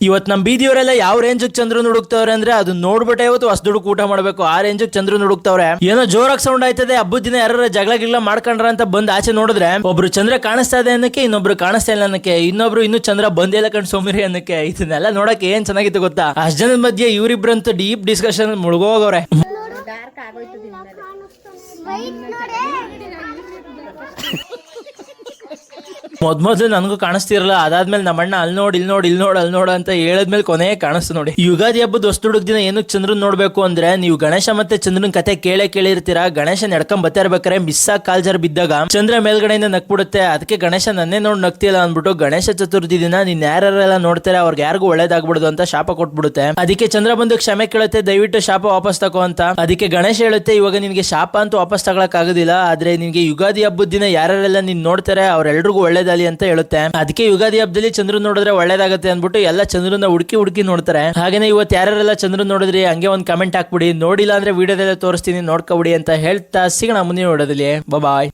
ಇವತ್ ನಮ್ ಬೀದಿಯವರೆಲ್ಲ ಯಾವ ರೇಂಜ್ ಚಂದ್ರನ್ ಹುಡುಕ್ತವ್ರೆ ಅಂದ್ರೆ ಅದು ನೋಡ್ಬಿಟ್ಟೆ ಇವತ್ತು ಹೊಸ ದುಡುಕ್ ಊಟ ಮಾಡ್ಬೇಕು ಆ ರೇಂಜ್ ಚಂದ್ರನ್ ಹುಡುಕ್ತವ್ರೆ. ಏನೋ ಜೋರಾಗಿ ಸೌಂಡ್ ಆಯ್ತದೆ, ಹಬ್ಬದ ದಿನ ಯಾರ ಜಗಳ ಗಿಗಳ ಮಾಡ್ಕೊಂಡ್ರ ಅಂತ ಬಂದ್ ಆಚೆ ನೋಡಿದ್ರೆ ಒಬ್ರು ಚಂದ್ರ ಕಾಣಿಸ್ತಾ ಇದೆ ಅನ್ನಕ್ಕೆ, ಇನ್ನೊಬ್ರು ಕಾಣಿಸ್ತಾ ಇಲ್ಲ ಅನ್ನಕ್ಕೆ, ಇನ್ನೊಬ್ರು ಇನ್ನು ಚಂದ್ರ ಬಂದಿಲ್ಲ ಕಂಡು ಸೋಮಿರಿ ಅನ್ನಕ್ಕೆ. ಇದನ್ನೆಲ್ಲ ನೋಡಕ್ಕೆ ಏನ್ ಚೆನ್ನಾಗಿತ್ತು ಗೊತ್ತಾ? ಅಷ್ಟ್ ಜನದ ಮಧ್ಯೆ ಇವರಿಬ್ರಂತೂ ಡೀಪ್ ಡಿಸ್ಕಷನ್ ಮುಳುಗೋಗವ್ರೆ. ಮೊದ್ಲು ನನಗೂ ಕಾಣಿಸ್ತಿರಲ್ಲ, ಅದಾದ್ಮೇಲೆ ನಮ್ಮಣ್ಣ ಅಲ್ಲಿ ನೋಡ್ ಅಂತ ಹೇಳದ್ಮೇಲೆ ಕೊನೆ ಕಾಣಿಸ್ತು ನೋಡಿ. ಯುಗಾದಿ ಹಬ್ಬದ ಹೊಸ ಹುಡುಗ ದಿನ ಏನಕ್ಕೆ ಚಂದ್ರನ್ ನೋಡ್ಬೇಕು ಅಂದ್ರೆ, ನೀವು ಗಣೇಶ ಮತ್ತೆ ಚಂದ್ರನ್ ಕತೆ ಕೇಳಿರ್ತೀರಾ. ಗಣೇಶ ನಡ್ಕೊಂಡ್ ಬರ್ತಾ ಇರ್ಬೇಕಾರೆ ಮಿಸ್ ಆಗಿ ಕಾಲ್ಜಾರ್ ಬಿದ್ದಾಗ ಚಂದ್ರ ಮೇಲ್ಗಡೆಯಿಂದ ನಕ್ಬಿಡುತ್ತೆ. ಅದಕ್ಕೆ ಗಣೇಶ ನನ್ನೇ ನೋಡ್ ನಗ್ತಿಲ್ಲ ಅಂದ್ಬಿಟ್ಟು ಗಣೇಶ ಚತುರ್ಥಿ ದಿನ ನೀನ್ ಯಾರೆಲ್ಲ ನೋಡ್ತಾರೆ ಅವ್ರಿಗೆ ಯಾರಿಗೂ ಒಳ್ಳೇದಾಗ್ಬಿಡುದು ಅಂತ ಶಾಪ ಕೊಟ್ಬಿಡುತ್ತೆ. ಅದಕ್ಕೆ ಚಂದ್ರ ಬಂದು ಕ್ಷಮೆ ಕೇಳುತ್ತೆ, ದಯವಿಟ್ಟು ಶಾಪ ವಾಪಸ್ ತಗೋ ಅಂತ. ಅದಕ್ಕೆ ಗಣೇಶ ಹೇಳುತ್ತೆ, ಇವಾಗ ನಿನ್ಗೆ ಶಾಪ ಅಂತೂ ವಾಪಸ್ ತಗೊಳಕ್ ಆಗೋದಿಲ್ಲ, ಆದ್ರೆ ನಿನ್ಗೆ ಯುಗಾದಿ ಹಬ್ಬದ ದಿನ ಯಾರೆಲ್ಲ ನೀನ್ ನೋಡ್ತಾರೆ ಅವ್ರೆಲ್ರಿಗೂ ಒಳ್ಳೇದಾಗಲಿ ಅಂತ ಹೇಳುತ್ತೆ. ಅದಕ್ಕೆ ಯುಗಾದಿ ಹಬ್ಬದಲ್ಲಿ ಚಂದ್ರನ್ ನೋಡಿದ್ರೆ ಒಳ್ಳೇದಾಗತ್ತೆ ಅಂದ್ಬಿಟ್ಟು ಎಲ್ಲ ಚಂದ್ರನ ಹುಡುಕಿ ನೋಡ್ತಾರೆ. ಹಾಗೇನೆ ಇವತ್ತು ಯಾರೆಲ್ಲ ಚಂದ್ರನ್ ನೋಡಿದ್ರಿ ಹಂಗೆ ಒಂದ್ ಕಮೆಂಟ್ ಹಾಕ್ಬಿಡಿ, ನೋಡಿಲ್ಲ ಅಂದ್ರೆ ವಿಡಿಯೋದಲ್ಲೇ ತೋರಿಸ್ತೀನಿ ನೋಡ್ಕೊಬಿಡಿ ಅಂತ ಹೇಳ್ತಾ ಸಿಗೋಣ ಮುಂದಿನ ವಿಡಿಯೋದಲ್ಲಿ. ಬಾಯ್.